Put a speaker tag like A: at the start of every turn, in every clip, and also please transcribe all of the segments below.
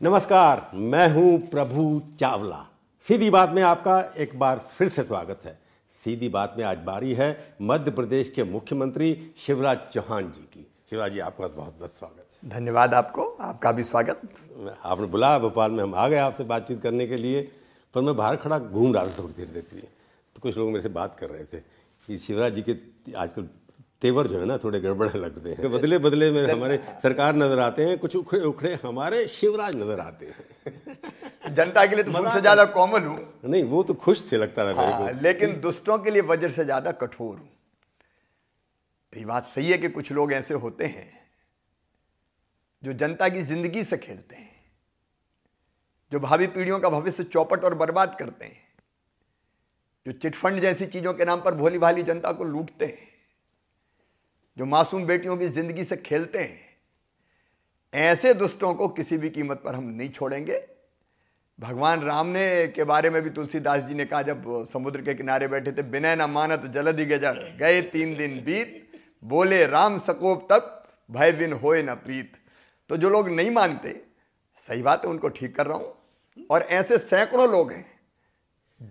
A: नमस्कार, मैं हूं प्रभु चावला। सीधी बात में आपका एक बार फिर से स्वागत है। सीधी बात में आज बारी है मध्य प्रदेश के मुख्यमंत्री शिवराज चौहान जी की। शिवराज जी, आपका बहुत बहुत स्वागत है।
B: धन्यवाद आपको, आपका भी स्वागत।
A: आपने बुलाया भोपाल में, हम आ गए आपसे बातचीत करने के लिए, पर मैं बाहर खड़ा घूम रहा था थोड़ी देर देखिए, तो कुछ लोग मेरे से बात कर रहे थे कि शिवराज जी के आजकल तेवर जो है ना थोड़े गड़बड़ लगते हैं। बदले बदले में हमारे सरकार नजर आते हैं, कुछ उखड़े उखड़े हमारे शिवराज नजर आते हैं।
B: जनता के लिए तो मुझसे ज्यादा कोमल हूँ।
A: नहीं, वो तो खुश थे लगता था मेरे को।
B: लेकिन दुष्टों के लिए वज्र से ज्यादा कठोर हूँ। ये बात सही है कि कुछ लोग ऐसे होते हैं जो जनता की जिंदगी से खेलते हैं, जो भावी पीढ़ियों का भविष्य चौपट और बर्बाद करते हैं, जो चिटफंड जैसी चीजों के नाम पर भोली भाली जनता को लूटते हैं, जो मासूम बेटियों की जिंदगी से खेलते हैं। ऐसे दुष्टों को किसी भी कीमत पर हम नहीं छोड़ेंगे। भगवान राम ने के बारे में भी तुलसीदास जी ने कहा, जब समुद्र के किनारे बैठे थे, विनय न मानत जलधि गजड़, गए 3 दिन बीत, बोले राम सकोप तब, भय बिन होए न प्रीत। तो जो लोग नहीं मानते, सही बात है, उनको ठीक कर रहा हूं। और ऐसे सैकड़ों लोग हैं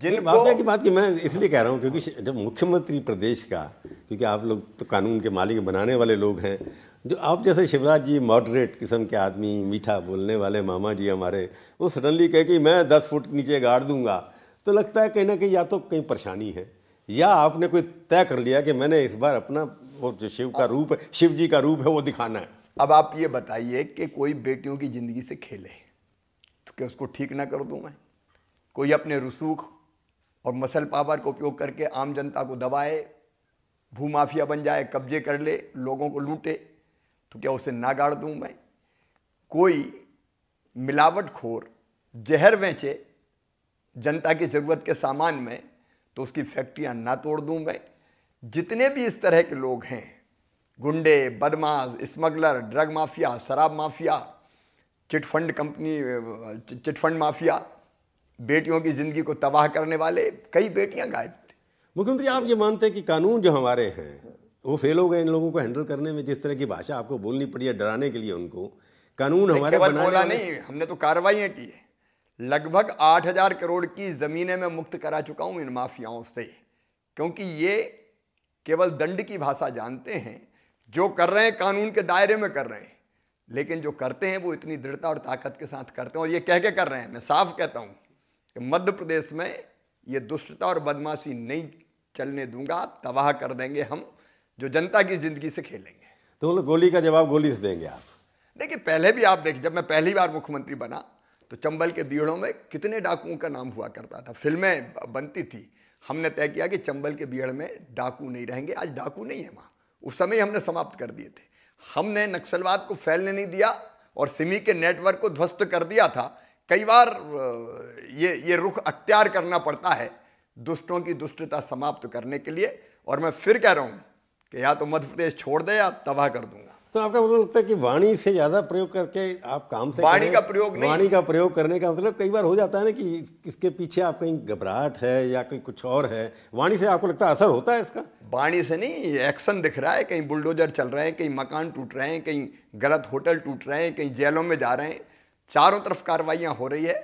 A: जिनको की बात की मैं इसलिए कह रहा हूँ क्योंकि जब मुख्यमंत्री प्रदेश का, क्योंकि आप लोग तो कानून के मालिक बनाने वाले लोग हैं, जो आप जैसे शिवराज जी मॉडरेट किस्म के आदमी, मीठा बोलने वाले मामा जी हमारे, वो सडनली कहे कि मैं 10 फुट नीचे गाड़ दूंगा, तो लगता है कहीं ना कहीं या तो कहीं परेशानी है, या आपने कोई तय कर लिया कि मैंने इस बार अपना वो जो शिव का रूप है, शिव जी का रूप है, वो दिखाना है।
B: अब आप ये बताइए कि कोई बेटियों की जिंदगी से खेले तो क्या उसको ठीक ना कर दूं मैं? कोई अपने रसूख और मसल पावर का उपयोग करके आम जनता को दबाए, भूमाफिया बन जाए, कब्जे कर ले, लोगों को लूटे, तो क्या उसे ना गाड़ दूं मैं? कोई मिलावटखोर जहर बेचे जनता की ज़रूरत के सामान में, तो उसकी फैक्ट्रियां ना तोड़ दूं मैं? जितने भी इस तरह के लोग हैं, गुंडे, बदमाश, स्मगलर, ड्रग माफिया, शराब mafia, chit fund company, chit fund mafia, बेटियों की जिंदगी को तबाह करने वाले, कई बेटियां गायब थी।
A: मुख्यमंत्री, आप ये मानते हैं कि कानून जो हमारे हैं वो फेल हो गए इन लोगों को हैंडल करने में? जिस तरह की भाषा आपको बोलनी पड़ी है डराने के लिए उनको, कानून हमारे
B: केवल बोला नहीं, हमने तो कार्रवाइयां की है। लगभग 8,000 करोड़ की जमीनें मैं मुक्त करा चुका हूं इन माफियाओं से, क्योंकि ये केवल दंड की भाषा जानते हैं। जो कर रहे हैं कानून के दायरे में कर रहे हैं, लेकिन जो करते हैं वो इतनी दृढ़ता और ताकत के साथ करते हैं, और ये कह के कर रहे हैं। मैं साफ कहता हूं कि मध्य प्रदेश में ये दुष्टता और बदमाशी नहीं चलने दूंगा। तबाह कर देंगे हम जो जनता की जिंदगी से खेलेंगे।
A: तो मतलब गोली का जवाब गोली से देंगे आप?
B: देखिए, पहले भी आप देखिए, जब मैं पहली बार मुख्यमंत्री बना तो चंबल के बीड़ों में कितने डाकुओं का नाम हुआ करता था, फिल्में बनती थी। हमने तय किया कि चंबल के बीड़ में डाकू नहीं रहेंगे। आज डाकू नहीं है वहाँ, उस समय हमने समाप्त कर दिए थे। हमने नक्सलवाद को फैलने नहीं दिया और सिमी के नेटवर्क को ध्वस्त कर दिया था। कई बार ये रुख अख्तियार करना पड़ता है दुष्टों की दुष्टता समाप्त करने के लिए, और मैं फिर कह रहा हूँ कि या तो मध्य प्रदेश छोड़ दे या तबाह कर दूंगा।
A: तो आपका मतलब लगता है कि वाणी से ज्यादा प्रयोग करके आप काम से
B: वाणी का प्रयोग नहीं,
A: वाणी का प्रयोग करने का मतलब कई बार हो जाता है ना कि इसके पीछे आप कहीं घबराहट है या कहीं कुछ और है। वाणी से आपको लगता है असर होता है इसका?
B: वाणी से नहीं, एक्शन दिख रहा है। कहीं बुलडोजर चल रहे हैं, कहीं मकान टूट रहे हैं, कहीं गलत होटल टूट रहे हैं, कहीं जेलों में जा रहे हैं। चारों तरफ कार्रवाइयां हो रही है।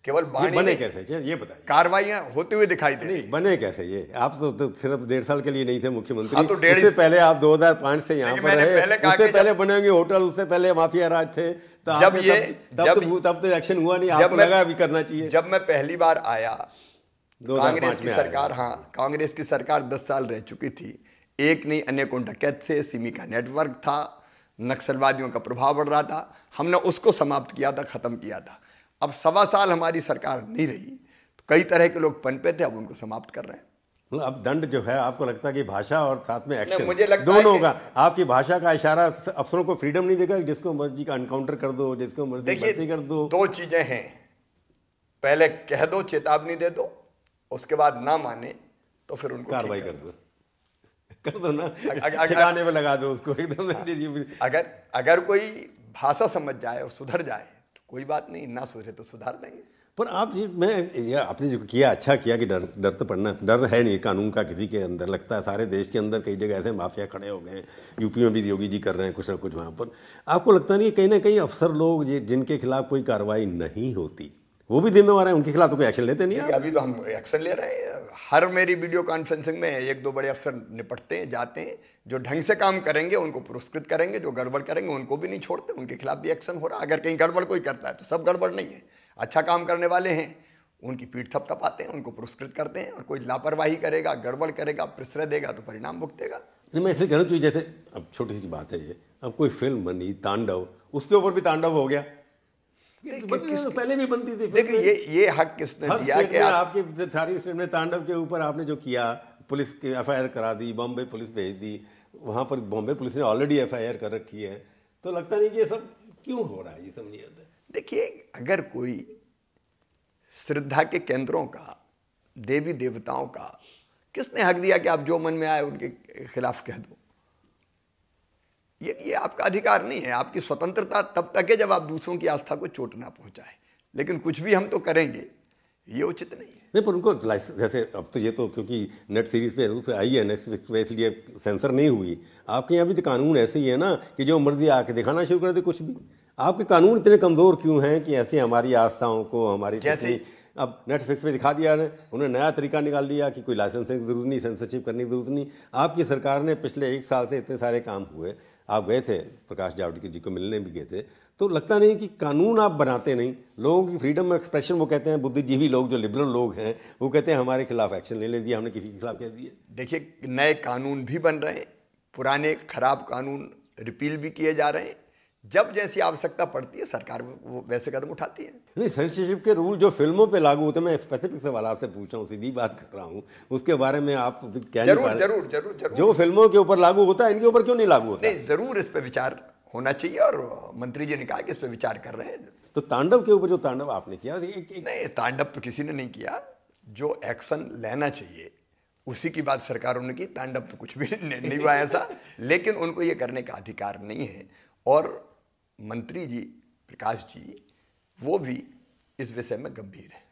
B: केवल
A: बने कैसे ये बताइए?
B: कार्रवाइयां होते हुए दिखाई दे रही है।
A: बने कैसे ये? आप तो सिर्फ 1.5 साल के लिए नहीं थे मुख्यमंत्री।
B: हाँ, तो
A: उससे पहले आप 2005 से यहाँ पर रहे, उससे पहले बने होंगे होटल, उससे पहले माफिया राज थे। तो तब तो एक्शन हुआ नहीं, आपको लगा अभी करना चाहिए?
B: जब मैं पहली बार आया, कांग्रेस की सरकार, हाँ, कांग्रेस की सरकार 10 साल रह चुकी थी। एक नहीं अनेकों डकैत थे, सिमी का नेटवर्क था, नक्सलवादियों का प्रभाव बढ़ रहा था। हमने उसको समाप्त किया था, खत्म किया था। अब 1.25 साल हमारी सरकार नहीं रही, तो कई तरह के लोग पनपे थे, अब उनको समाप्त कर रहे हैं।
A: अब दंड जो है, आपको लगता है कि भाषा और साथ में एक्शन
B: मुझे लगता
A: दोनों होगा? आपकी भाषा का इशारा अफसरों को फ्रीडम नहीं देगा, जिसको मर्जी का एनकाउंटर कर दो, जिसको मर्जी भर्ती कर दो?
B: 2 चीजें हैं, पहले कह दो, चेतावनी दे दो, उसके बाद ना माने तो फिर उनको
A: कार्रवाई कर दो ना, ठिकाने पे लगा दो उसको एकदम।
B: अगर कोई भाषा समझ जाए और सुधर जाए तो कोई बात नहीं, ना सुधरे तो सुधार देंगे।
A: पर आप जी मैं या आपने जो किया अच्छा किया कि डर तो पड़ना डर है नहीं कानून का किसी के अंदर। लगता है सारे देश के अंदर कई जगह ऐसे माफिया खड़े हो गए हैं, यूपी में भी योगी जी कर रहे हैं कुछ ना कुछ वहाँ पर। आपको लगता नहीं कहीं ना कहीं अफसर लोग जिनके खिलाफ कोई कार्रवाई नहीं होती वो भी जिम्मेवार हैं, उनके खिलाफ तो कोई एक्शन लेते नहीं है?
B: अभी तो हम एक्शन ले रहे हैं। हर मेरी वीडियो कॉन्फ्रेंसिंग में एक दो बड़े अफसर निपटते हैं, जाते हैं। जो ढंग से काम करेंगे उनको पुरस्कृत करेंगे, जो गड़बड़ करेंगे उनको भी नहीं छोड़ते, उनके खिलाफ भी एक्शन हो रहा है। अगर कहीं गड़बड़ कोई करता है तो सब गड़बड़ नहीं है, अच्छा काम करने वाले हैं उनकी पीठ थपथपाते हैं, उनको पुरस्कृत करते हैं। और कोई लापरवाही करेगा, गड़बड़ करेगा, प्रश्रय देगा तो परिणाम भुगतेगा।
A: नहीं मैं इसलिए कह रहा हूँ कि जैसे अब छोटी सी बात है ये, अब कोई फिल्म बनी तांडव, उसके ऊपर भी तांडव हो गया। तो पहले भी बनती थी।
B: देखिए ये हक किसने दिया कि
A: आपकी सारी स्टेट में तांडव के ऊपर आपने जो किया, पुलिस की एफआईआर करा दी, बॉम्बे पुलिस भेज दी, वहां पर बॉम्बे पुलिस ने ऑलरेडी एफआईआर कर रखी है, तो लगता नहीं कि ये सब क्यों हो रहा है, ये सब नहीं आता।
B: देखिए अगर कोई श्रद्धा के केंद्रों का, देवी देवताओं का, किसने हक दिया कि आप जो मन में आए उनके खिलाफ कह दो? ये आपका अधिकार नहीं है। आपकी स्वतंत्रता तब तक है जब आप दूसरों की आस्था को चोट ना पहुंचाए। लेकिन कुछ भी हम तो करेंगे, ये उचित नहीं है।
A: नहीं पर उनको जैसे अब तो ये तो क्योंकि नेट सीरीज पे आई है, नेटफ्लिक्स पे, इसलिए सेंसर नहीं हुई। आपके यहाँ भी तो कानून ऐसे ही है ना कि जो मर्जी आके दिखाना शुरू कर दे कुछ भी। आपके कानून इतने कमजोर क्यों हैं कि ऐसे हमारी आस्थाओं को, हमारी जैसे अब नेटफ्लिक्स पे दिखा दिया है, उन्होंने नया तरीका निकाल लिया कि कोई लाइसेंसिंग की जरूरत नहीं, सेंसरशिप करने की जरूरत नहीं। आपकी सरकार ने पिछले 1 साल से इतने सारे काम हुए, आप गए थे प्रकाश जावड़ेकर जी को मिलने भी गए थे, तो लगता नहीं कि कानून आप बनाते नहीं, लोगों की फ्रीडम ऑफ एक्सप्रेशन वो कहते हैं, बुद्धिजीवी लोग जो लिबरल लोग हैं वो कहते हैं हमारे खिलाफ एक्शन ले दिया, हमने किसी के खिलाफ कह दिया।
B: देखिए नए कानून भी बन रहे हैं, पुराने खराब कानून रिपील भी किए जा रहे हैं। जब जैसी आवश्यकता पड़ती है सरकार वो वैसे कदम उठाती है।
A: नहीं सेंसरशिप के रूल जो फिल्मों पे लागू होते हैं, मैं स्पेसिफिक सवाल आपसे पूछ रहा हूँ, सीधी बात कर रहा हूँ, उसके बारे में आप क्या
B: जरूर जरूर जरूर जरूर
A: जो फिल्मों के ऊपर लागू होता है इनके ऊपर क्यों नहीं लागू होता?
B: नहीं जरूर इस पर विचार होना चाहिए और मंत्री जी ने कहा कि इस पर विचार कर रहे हैं।
A: तो तांडव के ऊपर जो तांडव आपने किया
B: नहीं, तांडव तो किसी ने नहीं किया। जो एक्शन लेना चाहिए उसी की बात सरकारों ने की। तांडव तो कुछ भी नहीं हुआ ऐसा, लेकिन उनको ये करने का अधिकार नहीं है। और मंत्री जी प्रकाश जी वो भी इस विषय में गंभीर है।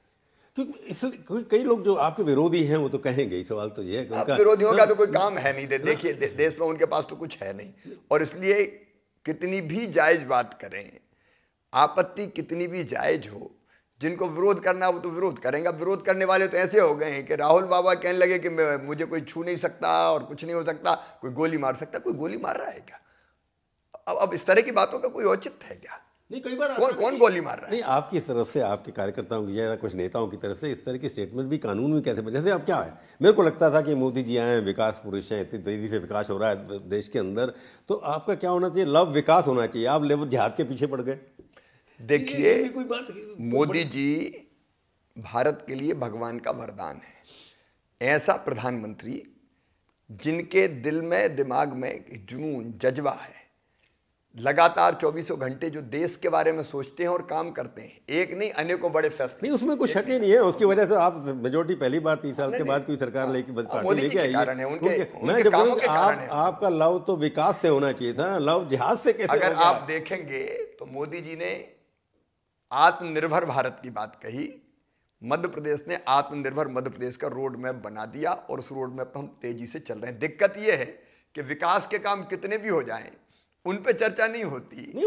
A: क्योंकि कई लोग जो आपके विरोधी हैं वो तो कहेंगे, इस सवाल तो ये है कि उनका
B: विरोधियों का तो कोई काम है नहीं। देखिए देश में उनके पास तो कुछ है नहीं, और इसलिए कितनी भी जायज बात करें, आपत्ति कितनी भी जायज हो, जिनको विरोध करना वो तो विरोध करेंगे। अब विरोध करने वाले तो ऐसे हो गए हैं कि राहुल बाबा कहने लगे कि मुझे कोई छू नहीं सकता और कुछ नहीं हो सकता, कोई गोली मार सकता। कोई गोली मार रहा है क्या? अब इस तरह की बातों का कोई औचित्य है क्या?
A: नहीं, कई बार
B: कौन गोली मार रहा है?
A: नहीं, आपकी तरफ से, आपके कार्यकर्ताओं की या कुछ नेताओं की तरफ से इस तरह की स्टेटमेंट भी कानून में कैसे, जैसे अब क्या है, मेरे को लगता था कि मोदी जी आए, विकास पुरुष हैं, इतनी तेजी से विकास हो रहा है देश के अंदर, तो आपका क्या होना चाहिए? लव विकास होना चाहिए। आप लेव जिहाद के पीछे पड़ गए।
B: देखिए मोदी जी भारत के लिए भगवान का वरदान है। ऐसा प्रधानमंत्री जिनके दिल में, दिमाग में जुनून, जज्बा है, लगातार 24 घंटे जो देश के बारे में सोचते हैं और काम करते हैं, एक नहीं अनेकों बड़े फैसले।
A: नहीं, उसमें कुछ शक ही नहीं है। उसकी वजह से आप मेजोरिटी पहली बार 30 साल के बाद कोई सरकार लेके लेके आई है। आपका लव तो विकास से होना चाहिए था, लव जिहाद से कैसे?
B: अगर आप देखेंगे तो मोदी जी ने आत्मनिर्भर भारत की बात कही, मध्य प्रदेश ने आत्मनिर्भर मध्य प्रदेश का रोड मैप बना दिया और उस रोड मैप पर हम तेजी से चल रहे हैं। दिक्कत यह है कि विकास के काम कितने भी हो जाएं, उन पे चर्चा नहीं होती है।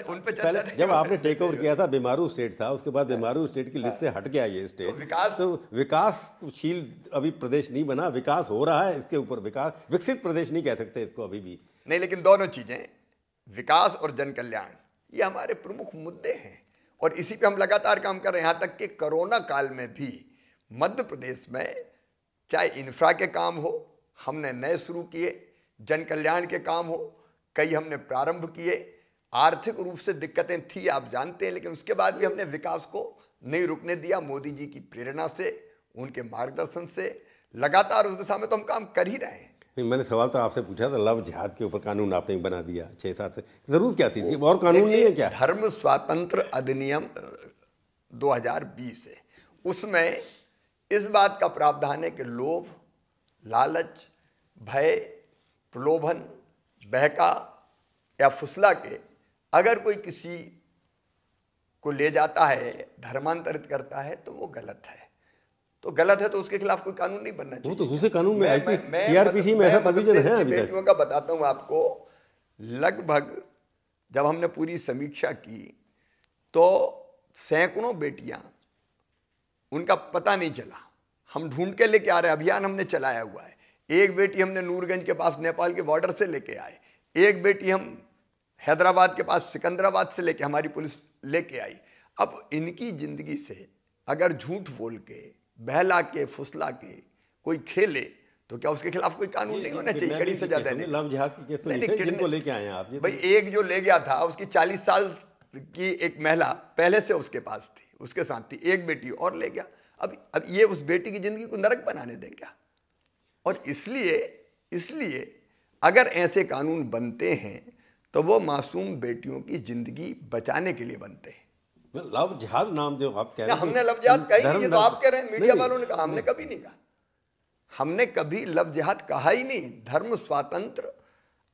A: उन पे चर्चा जब आपने टेक ओवर किया था, बीमारू स्टेट था, उसके बाद बीमारू स्टेट की लिस्ट से हट गया ये स्टेट, तो विकासशील अभी प्रदेश नहीं बना, विकास हो रहा है। इसके ऊपर विकास, विकसित प्रदेश नहीं कह सकते इसको अभी भी
B: नहीं। लेकिन दोनों चीजें, विकास और जन कल्याण, ये हमारे प्रमुख मुद्दे हैं और इसी पे हम लगातार काम कर रहे हैं। यहाँ तक कि कोरोना काल में भी मध्य प्रदेश में चाहे इंफ्रा के काम हो, हमने नए शुरू किए, जन कल्याण के काम हो, कई हमने प्रारंभ किए। आर्थिक रूप से दिक्कतें थी, आप जानते हैं, लेकिन उसके बाद भी हमने विकास को नहीं रुकने दिया। मोदी जी की प्रेरणा से, उनके मार्गदर्शन से लगातार उस दिशा में तो हम काम कर ही रहे हैं।
A: मैंने सवाल तो आपसे पूछा था, लव जिहाद के ऊपर कानून आपने बना दिया 6-7 से, जरूर क्या थी? और कानून नहीं है क्या?
B: धर्म स्वातंत्र अधिनियम 2020 है, उसमें इस बात का प्रावधान है कि लोभ, लालच, भय, प्रलोभन, बहका या फुसला के अगर कोई को ले जाता है, धर्मांतरित करता है, तो वो गलत है। तो गलत है तो उसके खिलाफ कोई कानून नहीं बनना चाहिए।
A: वो तो दूसरे कानून में
B: सीआरपीसी
A: में ऐसा प्रोविजन है अभी तक।
B: बेटियों का बताता हूँ आपको, लगभग जब हमने पूरी समीक्षा की तो सैकड़ों बेटियां, उनका पता नहीं चला, हम ढूंढ के लेके आ रहे हैं, अभियान हमने चलाया हुआ है। एक बेटी हमने नूरगंज के पास नेपाल के बॉर्डर से लेके आए, एक बेटी हम हैदराबाद के पास सिकंदराबाद से लेके हमारी पुलिस लेके आई। अब इनकी जिंदगी से अगर झूठ बोल के, बहला के, फुसला के कोई खेले तो क्या उसके खिलाफ कोई कानून नहीं होना चाहिए, कड़ी सजा देने?
A: लव जिहाद की केस तो नहीं, जिनको लेके आए हैं आप
B: भाई, एक जो ले गया था उसकी 40 साल की एक महिला पहले से उसके पास थी, उसके साथ थी, एक बेटी और ले गया। अब ये उस बेटी की जिंदगी को नरक बनाने दें क्या? और इसलिए अगर ऐसे कानून बनते हैं तो वो मासूम बेटियों की जिंदगी बचाने के लिए बनते हैं।
A: लव जिहाद नाम जो आप कह रहे हैं,
B: हमने लव जिहाद कही नहीं, ये तो आप कह रहे हैं, मीडिया वालों ने कहा, हमने कभी नहीं कहा। हमने कभी लव जिहाद कहा ही नहीं। धर्म स्वातंत्र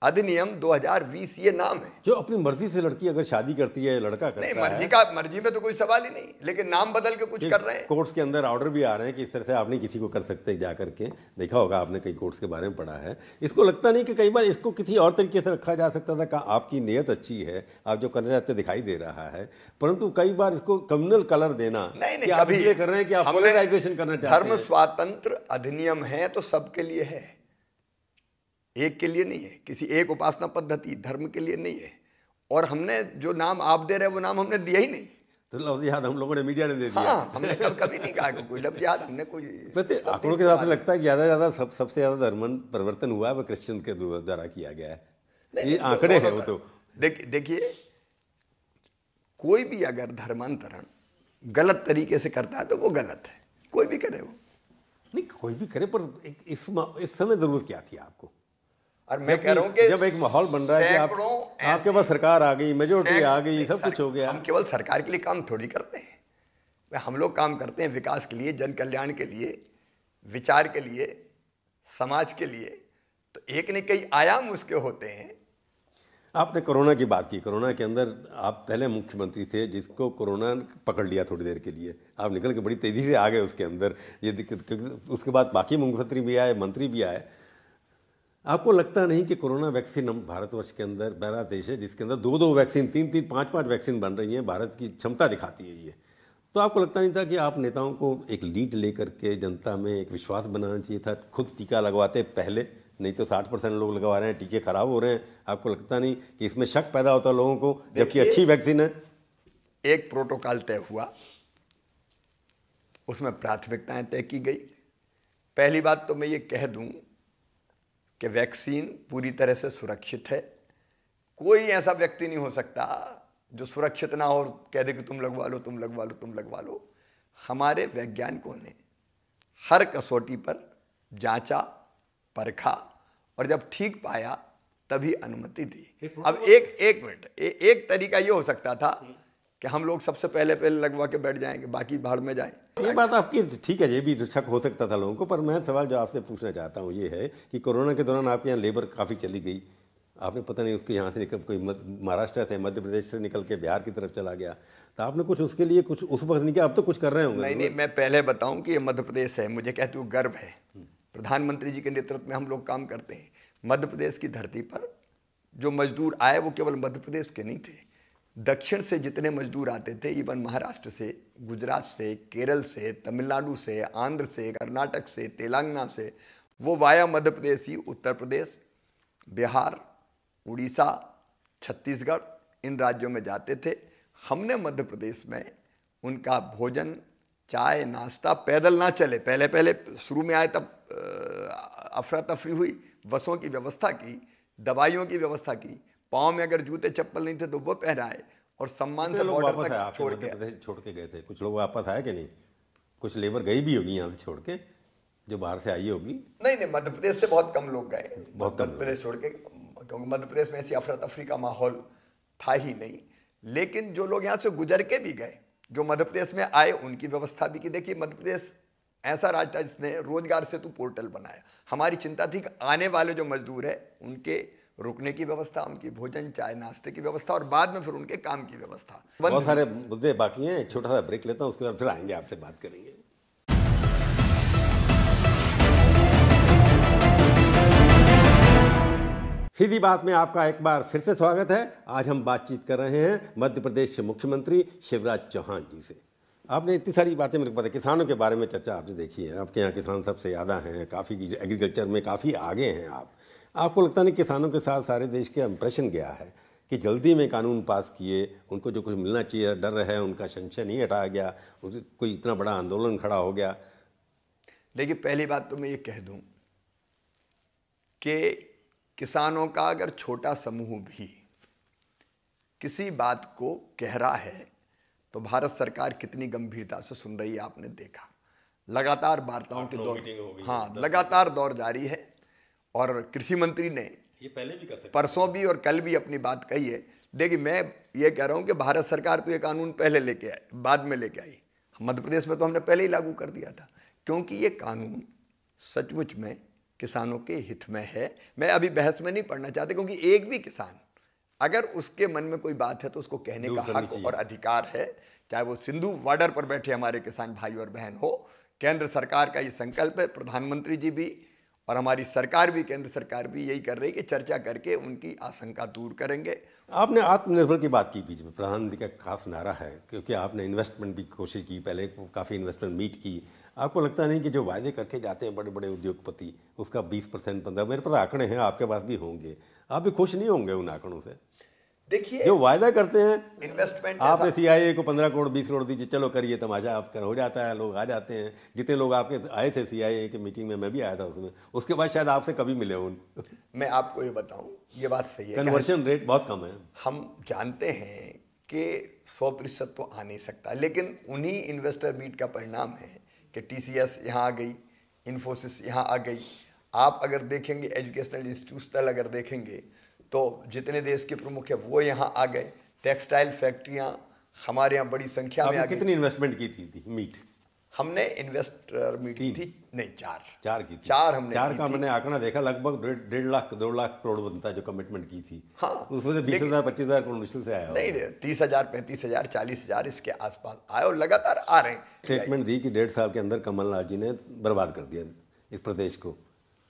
B: अधिनियम 2020 ये नाम है।
A: जो अपनी मर्जी से लड़की अगर शादी करती है, लड़का करता
B: नहीं,
A: है,
B: मर्जी में तो कोई सवाल ही नहीं, लेकिन नाम बदल के कुछ कर रहे हैं।
A: कोर्ट्स के अंदर ऑर्डर भी आ रहे हैं कि इस तरह से आप नहीं किसी को कर सकते, जा करके देखा होगा आपने, कई कोर्ट्स के बारे में पढ़ा है। इसको लगता नहीं कि कई बार इसको किसी और तरीके से रखा जा सकता था? आपकी नीयत अच्छी है, आप जो करना चाहते दिखाई दे रहा है, परंतु कई बार इसको कम्युनल कलर देना,
B: नहीं,
A: आप ये कर रहे हैं कि आप पोलराइजेशन करना चाहते हैं।
B: धर्म स्वातंत्र अधिनियम है तो सबके लिए है, एक के लिए नहीं है। किसी एक उपासना पद्धति धर्म के लिए नहीं है। और हमने जो नाम आप दे रहे हैं वो नाम हमने दिया ही नहीं।
A: तो लव जिहाद हम लोगों ने, मीडिया ने दे दिया।
B: हाँ, हमने कभी नहीं कहा कि कोई लव जिहाद, हमने कोई।
A: वैसे आंकड़ों के हिसाब से लगता है कि ज़्यादा सबसे ज़्यादा धर्म परिवर्तन हुआ है वो क्रिश्चियन के द्वारा किया गया है। ये आंकड़े हैं वो तो।
B: देखिए, कोई भी अगर धर्मांतरण गलत तरीके से करता है तो वो गलत है, कोई भी करे वो।
A: नहीं, कोई भी करे, पर इस समय जरूरत क्या थी आपको?
B: और मैं कह रहा हूं कि
A: जब एक माहौल बन रहा है कि आपके पास सरकार आ गई, मेजोरिटी आ गई, सब कुछ हो गया।
B: हम केवल सरकार के लिए काम थोड़ी करते हैं, हम लोग काम करते हैं विकास के लिए, जन कल्याण के लिए, विचार के लिए, समाज के लिए। तो एक न कई आयाम उसके होते हैं।
A: आपने कोरोना की बात की। कोरोना के अंदर आप पहले मुख्यमंत्री थे जिसको कोरोना पकड़ लिया थोड़ी देर के लिए, आप निकल के बड़ी तेजी से आ गए उसके अंदर। ये दिक्कत, उसके बाद बाकी मुख्यमंत्री भी आए, मंत्री भी आए। आपको लगता नहीं कि कोरोना वैक्सीन, हम भारतवर्ष के अंदर पहला देश है जिसके अंदर 2-2 वैक्सीन, 3-3, 5-5 वैक्सीन बन रही हैं, भारत की क्षमता दिखाती है ये। तो आपको लगता नहीं था कि आप नेताओं को एक लीड लेकर के जनता में एक विश्वास बनाना चाहिए था? खुद टीका लगवाते पहले, नहीं तो 60% लोग लगवा रहे हैं, टीके खराब हो रहे हैं। आपको लगता नहीं कि इसमें शक पैदा होता है लोगों को, जबकि अच्छी वैक्सीन है?
B: एक प्रोटोकॉल तय हुआ, उसमें प्राथमिकताएं तय की गई। पहली बात तो मैं ये कह दूं कि वैक्सीन पूरी तरह से सुरक्षित है। कोई ऐसा व्यक्ति नहीं हो सकता जो सुरक्षित ना हो और कह दे कि तुम लगवा लो, तुम लगवा लो, तुम लगवा लो। हमारे वैज्ञानिकों ने हर कसौटी पर जांचा, परखा और जब ठीक पाया तभी अनुमति दी। अब एक मिनट, एक तरीका ये हो सकता था कि हम लोग सबसे पहले लगवा के बैठ जाएंगे, बाकी भाड़ में जाएं।
A: ये बात आपकी ठीक है, ये भी शक हो सकता था लोगों को। पर मैं सवाल जो आपसे पूछना चाहता हूँ ये है कि कोरोना के दौरान आपके यहाँ लेबर काफ़ी चली गई, आपने पता नहीं उसके यहाँ से निकल, कोई महाराष्ट्र से, मध्य प्रदेश से निकल के बिहार की तरफ चला गया, तो आपने कुछ उसके लिए कुछ उस वक्त नहीं किया? अब तो कुछ कर रहे होंगे।
B: नहीं, मैं पहले बताऊं कि ये मध्य प्रदेश है, मुझे कहते हुए गर्व है। प्रधानमंत्री जी के नेतृत्व में हम लोग काम करते हैं। मध्य प्रदेश की धरती पर जो मजदूर आए वो केवल मध्य प्रदेश के नहीं थे, दक्षिण से जितने मजदूर आते थे, इवन महाराष्ट्र से, गुजरात से, केरल से, तमिलनाडु से, आंध्र से, कर्नाटक से, तेलंगाना से, वो वाया मध्य प्रदेश ही उत्तर प्रदेश, बिहार, उड़ीसा, छत्तीसगढ़, इन राज्यों में जाते थे। हमने मध्य प्रदेश में उनका भोजन, चाय, नाश्ता पैदल ना चले, पहले शुरू में आए तब अफरा तफरी हुई, बसों की व्यवस्था की, दवाइयों की व्यवस्था की, पाँव में अगर जूते चप्पल नहीं थे तो वो पहनाए और सम्मान से बॉर्डर तक
A: छोड़ के गए थे। कुछ लोग वापस आए कि नहीं? कुछ लेबर गई भी होगी यहाँ से छोड़ के, जो बाहर से आई होगी।
B: नहीं, मध्य प्रदेश से बहुत कम लोग गए,
A: बहुत कम
B: प्रदेश छोड़ के, क्योंकि मध्य प्रदेश में ऐसी अफरा तफरी का माहौल था ही नहीं। लेकिन जो लोग यहाँ से गुजर के भी गए, जो मध्य प्रदेश में आए, उनकी व्यवस्था भी की। देखिए, मध्य प्रदेश ऐसा राज्य था जिसने रोजगार सेतु पोर्टल बनाया। हमारी चिंता थी कि आने वाले जो मजदूर है उनके रुकने की व्यवस्था, उनकी भोजन चाय नाश्ते की व्यवस्था और बाद में फिर उनके काम की व्यवस्था।
A: बहुत सारे मुद्दे बाकी हैं, एक छोटा सा ब्रेक लेता हूँ, उसके बाद फिर आएंगे, आपसे बात करेंगे। सीधी बात में आपका एक बार फिर से स्वागत है। आज हम बातचीत कर रहे हैं मध्य प्रदेश के मुख्यमंत्री शिवराज चौहान जी से। आपने इतनी सारी बातें, मेरे को पता है, किसानों के बारे में चर्चा आपने देखी है, आपके यहाँ किसान सबसे ज़्यादा हैं, काफ़ी एग्रीकल्चर में काफ़ी आगे हैं आपको लगता नहीं किसानों के साथ सारे देश का इंप्रेशन गया है कि जल्दी में कानून पास किए, उनको जो कुछ मिलना चाहिए डर है, उनका संशय नहीं हटाया गया, कोई इतना बड़ा आंदोलन खड़ा हो गया?
B: देखिए, पहली बात तो मैं ये कह दूं कि किसानों का अगर छोटा समूह भी किसी बात को कह रहा है तो भारत सरकार कितनी गंभीरता से सुन रही है, आपने देखा। लगातार वार्ताओं के दौर, हाँ, लगातार दौर जारी है। और कृषि मंत्री ने
A: ये पहले भी कर सकते, परसों
B: भी और कल भी अपनी बात कही है। देखिए, मैं ये कह रहा हूँ कि भारत सरकार तो ये कानून पहले लेके आई, बाद में लेके आई। मध्य प्रदेश में तो हमने पहले ही लागू कर दिया था, क्योंकि ये कानून सचमुच में किसानों के हित में है। मैं अभी बहस में नहीं पड़ना चाहता, क्योंकि एक भी किसान अगर उसके मन में कोई बात है तो उसको कहने का हक और अधिकार है, चाहे वो सिंधु बॉर्डर पर बैठे हमारे किसान भाई और बहन हो। केंद्र सरकार का ये संकल्प है, प्रधानमंत्री जी भी और हमारी सरकार भी, केंद्र सरकार भी यही कर रही है कि चर्चा करके उनकी आशंका दूर करेंगे।
A: आपने आत्मनिर्भर की बात की बीच में, प्रधानमंत्री का खास नारा है, क्योंकि आपने इन्वेस्टमेंट की कोशिश की, पहले काफ़ी इन्वेस्टमेंट मीट की। आपको लगता नहीं कि जो वायदे करके जाते हैं बड़े बड़े उद्योगपति, उसका 20% 15%, मेरे पास आंकड़े हैं, आपके पास भी होंगे, आप भी खुश नहीं होंगे उन आंकड़ों से?
B: देखिए,
A: जो वायदा करते हैं,
B: इन्वेस्टमेंट,
A: आपने सीआईए को 15 करोड़ 20 करोड़ दीजिए, चलो करिए, तमाशा आप कर हो जाता है, लोग आ जाते हैं। जितने लोग आपके आए थे सीआईए की मीटिंग में, मैं भी आया था उसमें, उसके बाद शायद आपसे कभी मिले उन।
B: मैं आपको ये बताऊं, ये बात सही है,
A: कन्वर्शन रेट बहुत कम है।
B: हम जानते हैं कि 100% तो आ नहीं सकता, लेकिन उन्हीं इन्वेस्टर मीट का परिणाम है कि टीसीएस यहाँ आ गई, इन्फोसिस यहाँ आ गई। आप अगर देखेंगे एजुकेशनल इंस्टीट्यूशनल अगर देखेंगे तो जितने देश के प्रमुख हैं वो यहाँ आ गए। टेक्सटाइल फैक्ट्रियाँ हमारे यहाँ बड़ी संख्या में आ गई।
A: कितनी इन्वेस्टमेंट की थी मीट?
B: हमने इन्वेस्टर मीट की थी, नहीं, चार
A: की थी।
B: चार हमने,
A: चार का मैंने आंकड़ा देखा, लगभग 1.5 लाख 2 लाख करोड़ बनता है जो कमिटमेंट की थी।
B: हाँ,
A: उसमें से 20,000 25,000 करोड़ मुश्किल से आया।
B: नहीं, 30,000 35,000 40,000 इसके आसपास आए और लगातार आ रहे हैं।
A: स्टेटमेंट दी कि 1.5 साल के अंदर कमलनाथ जी ने बर्बाद कर दिया इस प्रदेश को।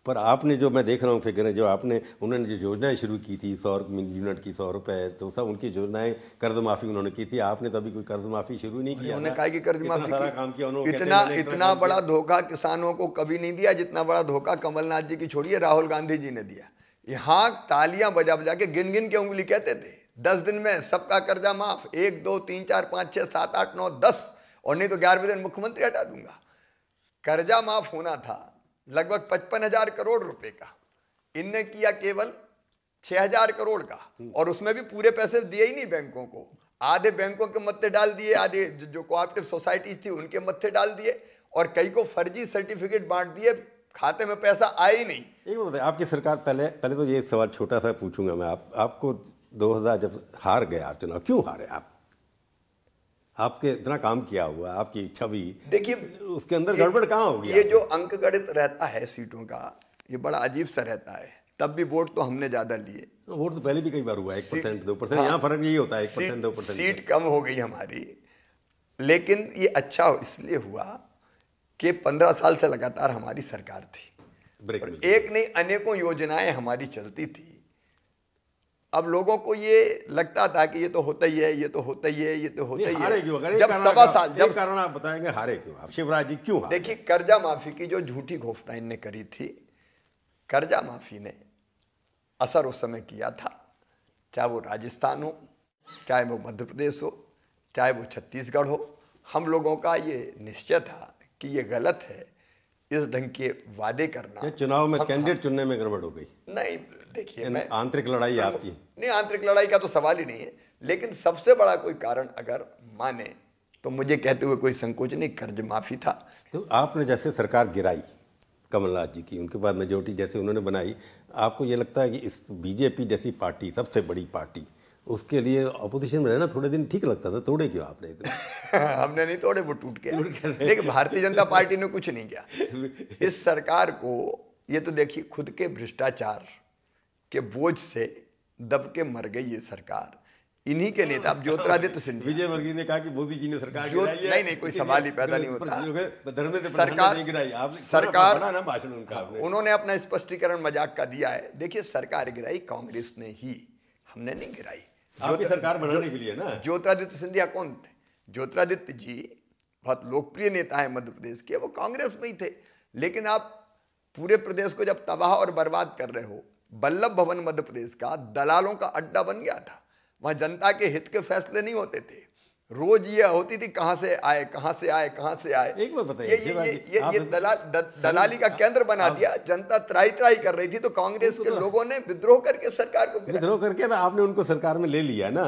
A: पर आपने जो, मैं देख रहा हूँ फिगर, जो आपने, उन्होंने जो योजनाएं शुरू की थी 100 यूनिट की 100 रुपए, तो सब उनकी योजनाएं, कर्ज माफी उन्होंने की थी। आपने तो अभी कोई कर्ज माफी शुरू नहीं किया।
B: उन्होंने कहा कि कर्ज माफी
A: सारा काम किया उन्होंने।
B: इतना बड़ा धोखा किसानों को कभी नहीं दिया जितना बड़ा धोखा कमलनाथ जी की छोड़िए राहुल गांधी जी ने दिया। यहाँ तालियां बजा बजा के गिन गिन के उंगली कहते थे 10 दिन में सबका कर्जा माफ, 1 2 3 4 5 6 7 8 9 10, और नहीं तो 11वें दिन मुख्यमंत्री हटा दूंगा। कर्जा माफ होना था लगभग 55,000 करोड़ रुपए का, इनने किया केवल 6,000 करोड़ का, और उसमें भी पूरे पैसे दिए ही नहीं बैंकों को। आधे बैंकों के मत्थे डाल दिए, आधे जो कोऑपरेटिव सोसाइटी थी उनके मत्थे डाल दिए, और कई को फर्जी सर्टिफिकेट बांट दिए, खाते में पैसा आया ही नहीं।
A: एक बात, आपकी सरकार, पहले तो ये सवाल छोटा सा पूछूंगा मैं, आपको 2000 जब हार गए आप चुनाव, क्यों हारे आप? आपके इतना काम किया हुआ, आपकी इच्छा भी,
B: देखिए
A: उसके अंदर गड़बड़ कहाँ होगी?
B: ये जो अंक गणित रहता है सीटों का, ये बड़ा अजीब सा रहता है। तब भी वोट तो हमने ज्यादा लिए,
A: वोट तो पहले भी कई बार हुआ, 1% 2%। यहाँ फर्क यही होता है, 1% 2%।
B: सीट कम हो गई हमारी, लेकिन ये अच्छा इसलिए हुआ कि 15 साल से लगातार हमारी सरकार थी, एक नहीं अनेकों योजनाएं हमारी चलती थी। अब लोगों को ये लगता था कि ये तो होता ही है, ये तो होता ही है, ये तो होता ही है। जब 7 साल, जब
A: कारण आप बताएंगे हारे क्यों आप, शिवराज जी क्यों हारे?
B: देखिए, कर्जा माफी की जो झूठी घोषणा इनने करी थी, कर्जा माफी ने असर उस समय किया था, चाहे वो राजस्थान हो, चाहे वो मध्य प्रदेश हो, चाहे वो छत्तीसगढ़ हो। हम लोगों का ये निश्चय था कि ये गलत है इस ढंग के वादे करना।
A: चुनाव में कैंडिडेट चुनने में गड़बड़ हो गई?
B: नहीं, देखिए, मैं
A: आंतरिक लड़ाई आपकी
B: नहीं, आंतरिक लड़ाई का तो सवाल ही नहीं है, लेकिन सबसे बड़ा कोई कारण अगर माने तो मुझे कहते हुए कोई संकोच नहीं, कर्ज माफी था।
A: तो आपने जैसे सरकार गिराई कमलनाथ जी की, उनके बाद मेजोरिटी जैसे उन्होंने बनाई, आपको ये लगता है कि इस बीजेपी जैसी पार्टी, सबसे बड़ी पार्टी, उसके लिए अपोजिशन में रहना थोड़े दिन ठीक लगता था, तोड़े क्यों आपने इतना?
B: हमने नहीं तोड़े, वो टूट गया। लेकिन भारतीय जनता पार्टी ने कुछ नहीं किया इस सरकार को। ये तो देखिए, खुद के भ्रष्टाचार के बोझ से दब के मर गई ये सरकार। इन्हीं के नेता, अब ज्योतिरादित्य सिंधिया,
A: विजय वर्गीय ने कहा कि मोदी जी ने सरकार गिराई है।
B: नहीं, कोई सवाल ही पैदा नहीं होता।
A: सरकार नहीं गिराई,
B: सरकार
A: बना ना भाषण उनका आपने।
B: उन्होंने अपना स्पष्टीकरण मजाक का दिया है। देखिए, सरकार गिराई कांग्रेस ने ही, हमने नहीं गिराई।
A: आपकी सरकार बनाने के लिए ना।
B: ज्योतिरादित्य सिंधिया कौन थे? ज्योतिरादित्य जी बहुत लोकप्रिय नेता है मध्य प्रदेश के, वो कांग्रेस में ही थे। लेकिन आप पूरे प्रदेश को जब तबाह और बर्बाद कर रहे हो, वल्लभ भवन मध्य प्रदेश का दलालों का अड्डा बन गया था। वहां जनता के हित के फैसले नहीं होते थे। रोज ये होती थी कहां से आए, कहां से आए, कहां से आए।
A: एक बात बताइए,
B: ये दलाली का केंद्र बना दिया। जनता त्राही त्राही कर रही थी, तो कांग्रेस के लोगों ने विद्रोह करके सरकार को
A: विद्रोह करके ना आपने उनको सरकार में ले लिया ना।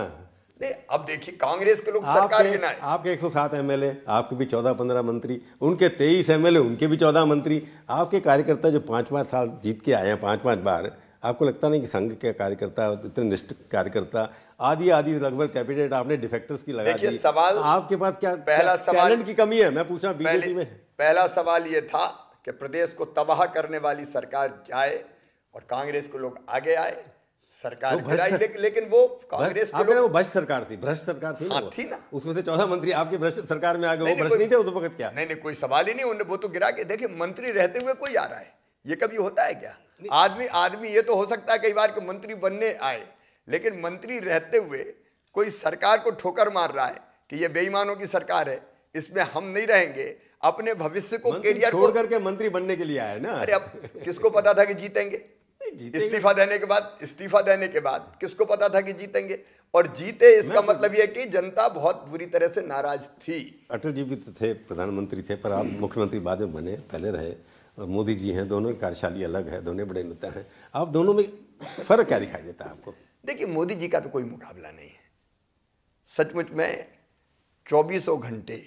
B: नहीं, अब देखिए कांग्रेस के लोग सरकार गिनाए।
A: आपके 107 एमएलए, आपके भी 14-15 मंत्री, उनके 23 एमएलए, उनके भी 14 मंत्री। आपके कार्यकर्ता जो 5-5 साल जीत के आए हैं, 5-5 बार, आपको लगता नहीं कि संघ के कार्यकर्ता, इतने निष्ठ कार्यकर्ता, आधी लगभग कैबिनेट आपने डिफेक्टर्स की लगा दी।
B: सवाल
A: आपके पास क्या
B: पहला सवाल
A: टैलेंट की कमी है? मैं पूछ रहा हूं बीजेपी में।
B: पहला सवाल ये था कि प्रदेश को तबाह करने वाली सरकार जाए और कांग्रेस के लोग आगे आए, सरकार गिराई। लेकिन वो कांग्रेस के लोग,
A: वो भ्रष्ट सरकार थी, भ्रष्ट सरकार थी ना,
B: थी ना।
A: उसमें से 14 मंत्री आपके भ्रष्ट सरकार में आ गए। वो भ्रष्ट नहीं थे उस वक्त? क्या
B: नहीं, कोई सवाल ही नहीं। वो तो गिरा के देखिए, मंत्री रहते हुए कोई आ रहा है, ये कभी होता है क्या? आदमी ये तो हो सकता है कई बार कि मंत्री बनने आए, लेकिन मंत्री रहते हुए कोई सरकार को ठोकर मार रहा है कि ये बेईमानों की सरकार है, इसमें हम नहीं रहेंगे, अपने भविष्य को, कैरियर को
A: छोड़ करके मंत्री बनने के लिए आए ना।
B: अरे अब किसको पता था कि जीतेंगे? इस्तीफा देने के बाद किसको पता था कि जीतेंगे? और जीते, इसका मतलब यह कि जनता बहुत बुरी तरह से नाराज थी।
A: अटल जी भी तो थे, प्रधानमंत्री थे, पर आप मुख्यमंत्री बाद में बने, पहले रहे। और मोदी जी हैं, दोनों की कार्यशैली अलग है, दोनों बड़े नेता हैं। आप दोनों में फर्क क्या दिखाई देता है आपको?
B: देखिए, मोदी जी का तो कोई मुकाबला नहीं है। सचमुच में 24 घंटे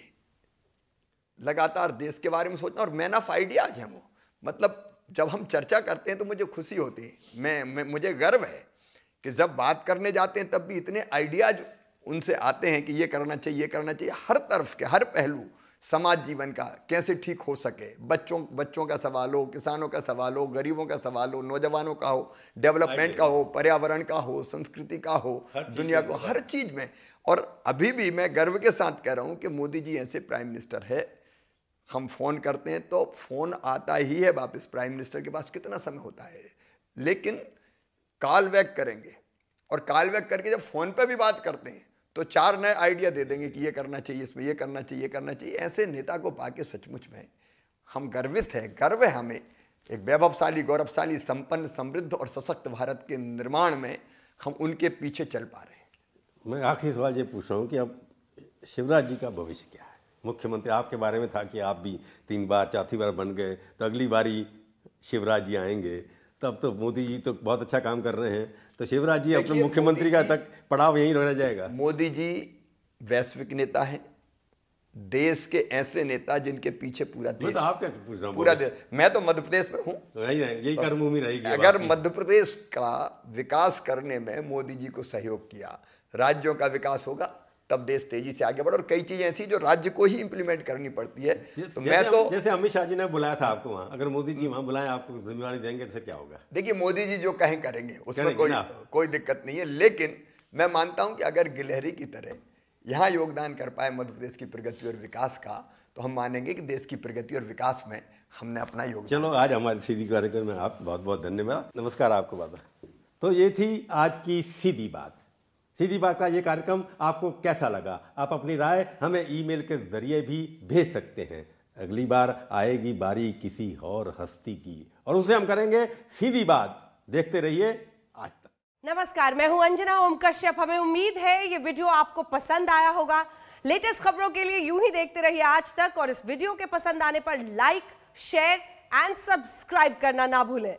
B: लगातार देश के बारे में सोचना, और मैन ऑफ आइडियाज हैं वो। मतलब जब हम चर्चा करते हैं तो मुझे खुशी होती है, मुझे गर्व है कि जब बात करने जाते हैं तब भी इतने आइडियाज उनसे आते हैं कि ये करना चाहिए, ये करना चाहिए। हर तरफ के हर पहलू, समाज जीवन का कैसे ठीक हो सके, बच्चों का सवाल हो, किसानों का सवाल हो, गरीबों का सवाल हो, नौजवानों का हो, डेवलपमेंट का हो, पर्यावरण का हो, संस्कृति का हो, दुनिया को, हर चीज में। और अभी भी मैं गर्व के साथ कह रहा हूं कि मोदी जी ऐसे प्राइम मिनिस्टर है। हम फोन करते हैं तो फोन आता ही है वापस। प्राइम मिनिस्टर के पास कितना समय होता है, लेकिन कॉल बैक करेंगे, और कॉल बैक करके जब फोन पे भी बात करते हैं तो 4 नए आइडिया दे देंगे कि ये करना चाहिए, इसमें ये करना चाहिए, ये करना चाहिए। ऐसे नेता को पाके सचमुच में हम गर्वित हैं। गर्व है हमें एक वैभवशाली, गौरवशाली, संपन्न, समृद्ध और सशक्त भारत के निर्माण में हम उनके पीछे चल पा रहे हैं।
A: मैं आखिरी सवाल ये पूछ रहा हूँ कि अब शिवराज जी का भविष्य क्या है? मुख्यमंत्री आपके बारे में था कि आप भी 3 बार, 4थी बार बन गए, तो अगली बारी शिवराज जी आएंगे। तब तो मोदी जी तो बहुत अच्छा काम कर रहे हैं, तो शिवराज जी अपने मुख्यमंत्री का तक पड़ाव यहीं रह जाएगा।
B: मोदी जी वैश्विक नेता हैं, देश के ऐसे नेता जिनके पीछे पूरा देश,
A: तो आप क्या पूछ रहा हूँ?
B: पूरा देश। मैं तो मध्य प्रदेश में हूँ,
A: यही कर्मभूमि रहेगी।
B: अगर मध्य प्रदेश का विकास करने में मोदी जी को सहयोग किया, राज्यों का विकास होगा, तब देश तेजी से आगे बढ़े। और कई चीजें ऐसी जो राज्य को ही इंप्लीमेंट करनी पड़ती है। तो मैं तो,
A: जैसे अमित शाह जी ने बुलाया था आपको वहां, अगर मोदी जी वहां बुलाएं, आपको जिम्मेवारी देंगे तो फिर क्या होगा?
B: देखिए, मोदी जी जो कहें करेंगे, उसमें कोई दिक्कत नहीं है। लेकिन मैं मानता हूं कि अगर गिलहरी की तरह यहाँ योगदान कर पाए मध्य प्रदेश की प्रगति और विकास का, तो हम मानेंगे कि देश की प्रगति और विकास में हमने अपना योगदान।
A: चलो, आज हमारे सीधी कार्यक्रम में आप बहुत बहुत धन्यवाद। नमस्कार आपको बाबा। तो ये थी आज की सीधी बात। सीधी बात का ये कार्यक्रम आपको कैसा लगा? आप अपनी राय हमें ईमेल के जरिए भी भेज सकते हैं। अगली बार आएगी बारी किसी और हस्ती की, और उसे हम करेंगे सीधी बात। देखते रहिए आज तक।
C: नमस्कार, मैं हूं अंजना ओम कश्यप। हमें उम्मीद है ये वीडियो आपको पसंद आया होगा। लेटेस्ट खबरों के लिए यूं ही देखते रहिए आज तक, और इस वीडियो के पसंद आने पर लाइक, शेयर एंड सब्सक्राइब करना ना भूलें।